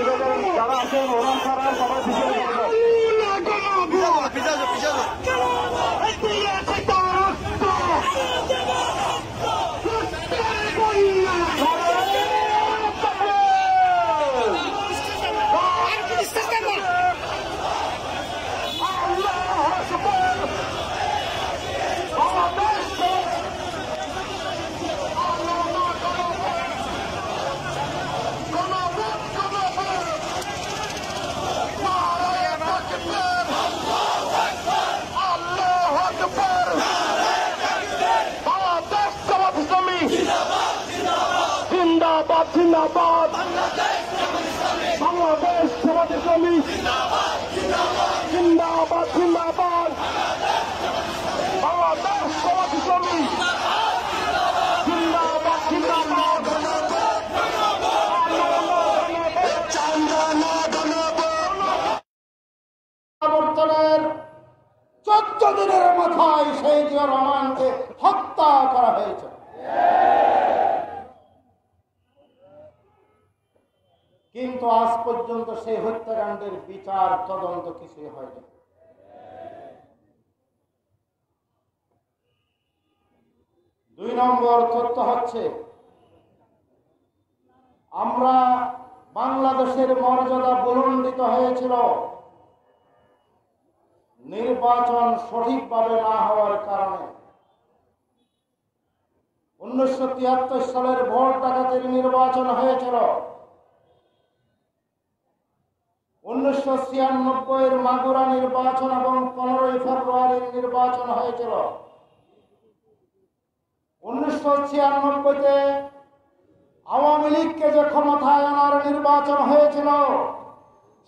যারা আছেন ওরা ছাড়া সবাই জিন্দাবাদ জিন্দাবাদ বাংলাদেশ জামাত ইসলামী জিন্দাবাদ জিন্দাবাদ বাংলাদেশ জামাত ইসলামী জিন্দাবাদ জিন্দাবাদ প্রত্যাবর্তনের 14 দিনের মাথায় সেই জিয়া রহমানকে হত্যা করা হয়েছে। কিন্তু আজ পর্যন্ত সেই হত্যাকাণ্ডের বিচার তদন্ত কিছুই হয়নি। দুই নম্বর তথ্য হচ্ছে, আমরা বাংলাদেশের মর্যাদা বুলন্দিত হয়েছিল নির্বাচন সঠিকভাবে না হওয়ার কারণে। 1973 সালের ভোট ডাকাতির নির্বাচন হয়েছিল, 1996 মাগুরা নির্বাচন এবং 15 ফেব্রুয়ারির নির্বাচন হয়েছিল। 1996-তে আওয়ামী লীগকে যে ক্ষমতায় আনার নির্বাচন হয়েছিল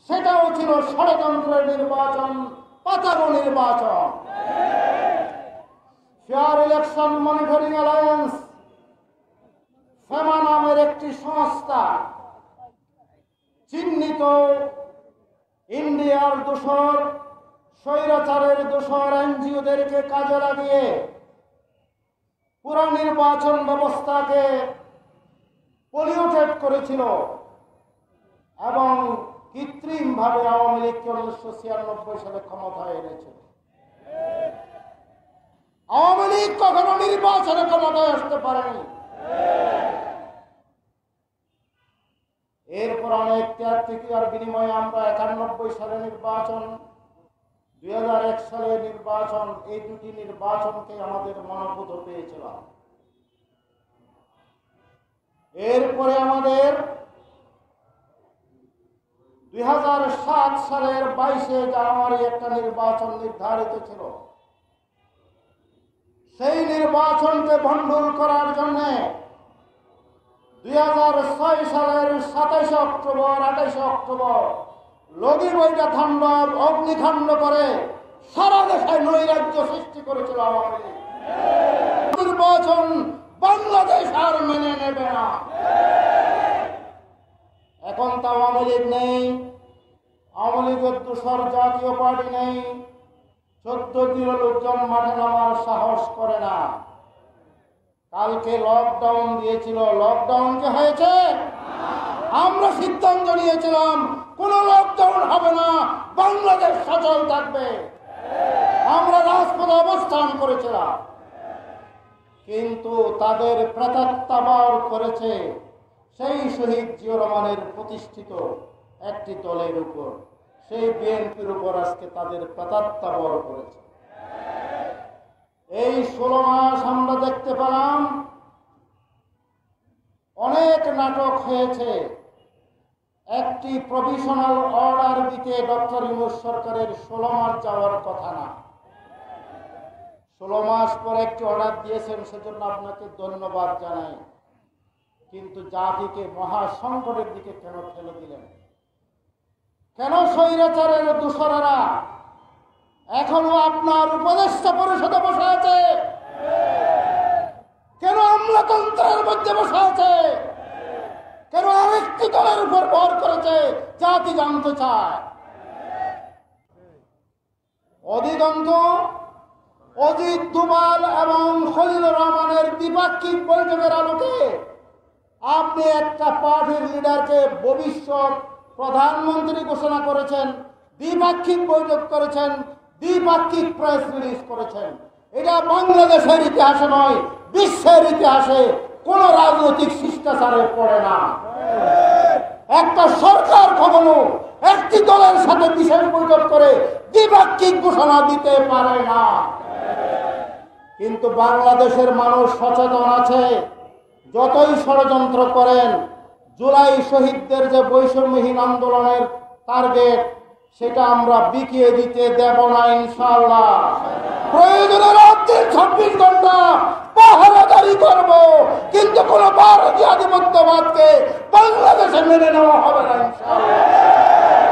সেটাও ছিল ষড়যন্ত্রের নির্বাচন, পাতানো নির্বাচন। Fair election monitoring alliance FEMA নামের একটি সংস্থা চিহ্নিত ইন্ডিয়ার দোসর, স্বৈরাচারের দোসর এনজিওদেরকে কাজে লাগিয়ে পুরো নির্বাচন ব্যবস্থাকে পলিউটেড করেছিল এবং কৃত্রিমভাবে আওয়ামী লীগকে 1996 সালে ক্ষমতায় এনেছিল। আওয়ামী লীগ কখনো নির্বাচনে ক্ষমতায় আসতে পারেনি। এরপর অনেক ত্যাগ প্রতিক্রিয়ার বিনিময়ে আমরা 91 সালে নির্বাচন, 2001 সালের নির্বাচন, এই দুটি নির্বাচনকে আমাদের মনোভূত পেয়েছিলাম। এরপরে আমাদের 2007 সালের 22 জানুয়ারি একটা নির্বাচন নির্ধারিত ছিল। সেই নির্বাচনকে ভণ্ডুল করার জন্য 2006 সালের 27 অক্টোবর 28 অক্টোবর লগি বইটা তাণ্ডব অগ্নিকাণ্ড করে সারা দেশে নৈরাজ্য সৃষ্টি করেছিল আওয়ামী লীগ। নির্বাচন বাংলাদেশ আর মেনে নেবে না। এখন তো আওয়ামী লীগ নেই, আওয়ামী লীগের দোসর জাতীয় পার্টি নেই, 14 লোকজন মাঠে নামার সাহস করে না। কালকে লকডাউন দিয়েছিল, লকডাউন কি হয়েছে? আমরা সিদ্ধান্ত নিয়েছিলাম কোন লকডাউন হবে না, বাংলাদেশ সচল থাকবে। আমরা রাজপথে অবস্থান করেছিলাম, কিন্তু তাদের প্রেতাত্মা করেছে সেই শহীদ জিয়া রহমানের প্রতিষ্ঠিত একটি দলের উপর, সেই বিএনপির উপর আজকে তাদের প্রেতাত্মা করেছে। এই 16 মাস আমরা দেখতে পেলাম অনেক নাটক হয়েছে। একটি প্রভিশনাল অর্ডার দিতে ডক্টর ইউনূস সরকারের 16 মাস যাওয়ার কথা না। 16 মাস পর একটি অর্ডার দিয়েছেন, সেজন্য আপনাকে ধন্যবাদ জানাই। কিন্তু জাতিকে মহা সংকটের দিকে কেন ঠেলে দিলেন? কেন স্বৈরাচারের দোসরেরা এখনো আপনার উপদেষ্টা পরিষদে বসে আছে? কেন আমলাতন্ত্রের মধ্যে বসে আছে? কেন আরেকটি দলের উপর ভর করেছে? জাতি জানতে চায়। অধিদন্ত অজিত দুবাল এবং খলিলুর রহমানের দ্বিপাক্ষিক বৈঠকের আলোকে আপনি একটা পার্টির লিডারকে ভবিষ্যৎ প্রধানমন্ত্রী ঘোষণা করেছেন, দ্বিপাক্ষিক বৈঠক করেছেন, দ্বিপাক্ষিক প্রেস রিলিজ করেছেন। এটা বাংলাদেশের ইতিহাসে নয়, বিশ্বের ইতিহাসে কোন রাজনৈতিক শিষ্টাচারে পড়ে না। একটা সরকার কখনো একটি দলের সাথে বিশেষ বৈঠক করে দ্বিপাক্ষিক ঘোষণা দিতে পারে না। কিন্তু বাংলাদেশের মানুষ সচেতন আছে। যতই ষড়যন্ত্র করেন, জুলাই শহীদদের যে বৈষম্যহীন আন্দোলনের টার্গেট, সেটা আমরা বিকিয়ে দিতে দেব না ইনশাআল্লাহ। প্রয়োজনে রাত্রি ২৬ ঘন্টা পাহারাদারি করব, কিন্তু কোন ভারতীয় আধিপত্যবাদকে বাংলাদেশে মেনে নেওয়া হবে না ইনশাআল্লাহ।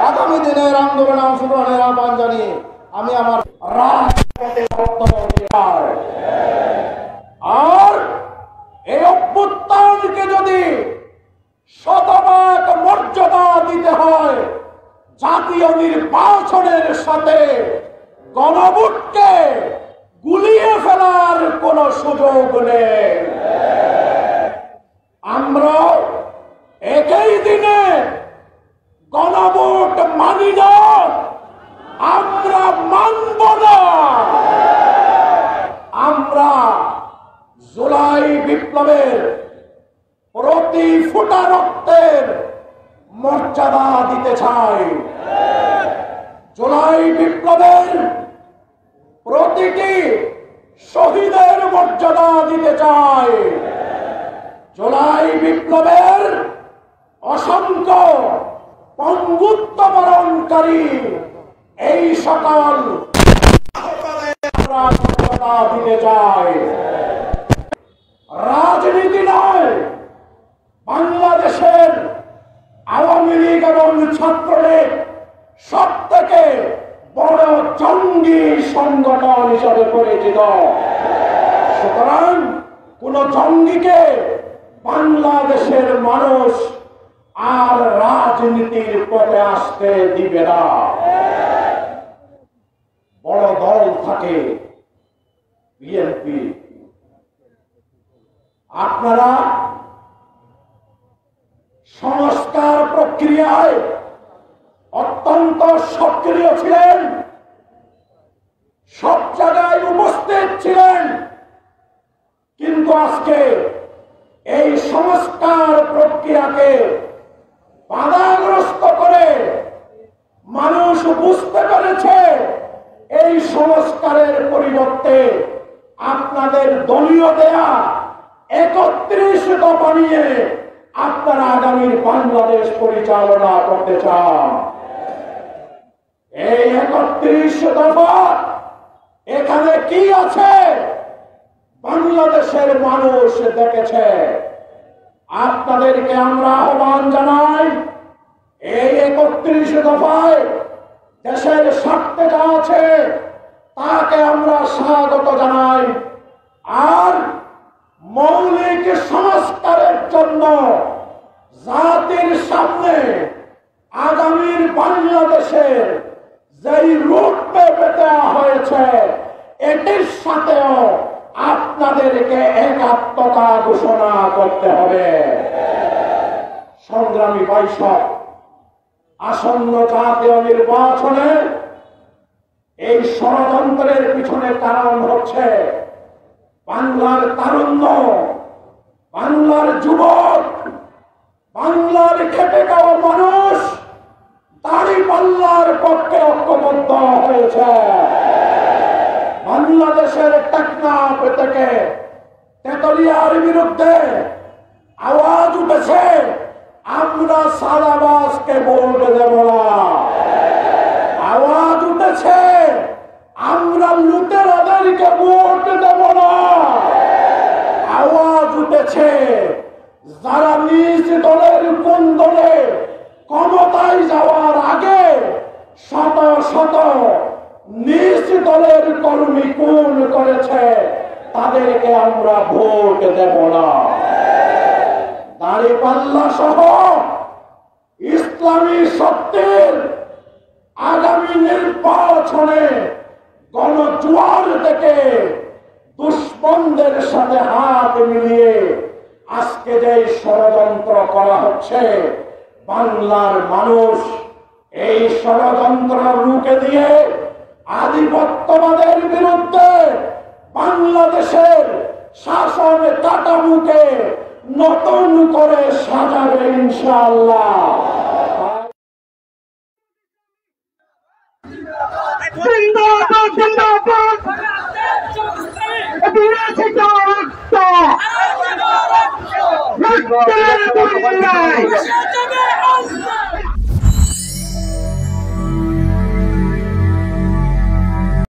আগামী দিনের আন্দোলনে অংশগ্রহণের আহ্বান জানিয়ে আমি আমার রাজপথে বক্তব্য চাই। আর এই অভ্যুত্থানকে যদি শতভাগ মর্যাদা দিতে হয়, জাতীয় নির্বাচনের সাথে গণভোটকে গুলিয়ে ফেলার কোন সুযোগ নেই। আমরা একই দিনে গণভোট মানি না, আমরা মানব না। আমরা জুলাই বিপ্লবের প্রতি ফোঁটা রক্তের মর্যাদা দিতে চাই। জুলাই বিপ্লবের প্রতিটি শহীদের মর্যাদা দিতে চাই। জুলাই বিপ্লবের অসংখ্য পঙ্গুত্ব বরণকারী এই সকল মর্যাদা দিতে চাই। রাজনীতি নয়, বাংলাদেশের আওয়ামী লীগ এবং ছাত্রলীগ সব থেকে বড় জঙ্গি সংগঠন হিসাবে পরিচিত। সুতরাং কোন জঙ্গিকে বাংলাদেশের মানুষ আর রাজনীতির পথে আসতে দিবে না। বড় দল থাকে বিএনপি। আপনারা সংস্কার প্রক্রিয়ায় অত্যন্ত সক্রিয় ছিলেন, সব জায়গায় উপস্থিত ছিলেন, কিন্তু আজকে এই সংস্কার প্রক্রিয়াকে বাধাগ্রস্ত করে মানুষ বুঝতে পেরেছে এই সংস্কারের পরিবর্তে আপনাদের দলীয় দেয়া ৩১ দফা নিয়ে আপনারা আগামীর বাংলাদেশ পরিচালনা করতে চান। এই ৩১ দফা এখানে কি আছে বাংলাদেশের মানুষ দেখেছে। আপনাদেরকে আমরা আহ্বান জানাই, এই ৩১ দফায় দেশের স্বার্থে যা আছে তাকে আমরা স্বাগত জানাই। আর মৌলিক সংস্কারের জন্য জাতির সামনে আগামীর বাংলাদেশের যেই রূপম্যাপ দেওয়া হয়েছে, এটির সাথেও আপনাদেরকে একাত্মতা ঘোষণা করতে হবে। সংগ্রামী বৈষক, আসন্ন জাতীয় নির্বাচনে এই ষড়যন্ত্রের পিছনে কারণ হচ্ছে বাংলার তারুণ্য, বাংলার যুবক, বাংলার খেটে খাওয়া মানুষ দাঁড়িপাল্লার পক্ষে ঐক্যবদ্ধ হয়েছে। বাংলাদেশের টেকনাফ থেকে তেতুলিয়ার বিরুদ্ধে আওয়াজ উঠেছে, আমরা সাদাবাসকে ভোট দেব না। আওয়াজ উঠেছে, আমরা লুটেরাদেরকে ভোট দেব না। আওয়াজ উঠেছে, যারা নিজ দলের কোন দলে ক্ষমতায় যাওয়ার আগে শত শত নিজ দলের কর্মী খুন করেছে, তাদেরকে আমরা ভোট দেব না। দাঁড়িপাল্লা সহ ইসলামী শক্তির আগামী নির্বাচনে গণজোয়ার থেকে দুশ্মনদের সাথে হাত মিলিয়ে আজকে যে ষড়যন্ত্র করা হচ্ছে, বাংলার মানুষ এই ষড়যন্ত্র রুখে দিয়ে আধিপত্যবাদের বিরুদ্ধে বাংলাদেশের শাসন কাঠামোকে নতুন করে সাজাবে ইনশাআল্লাহ। জিন্দাবাদ জিন্দাবাদ বিরাশি রক্ত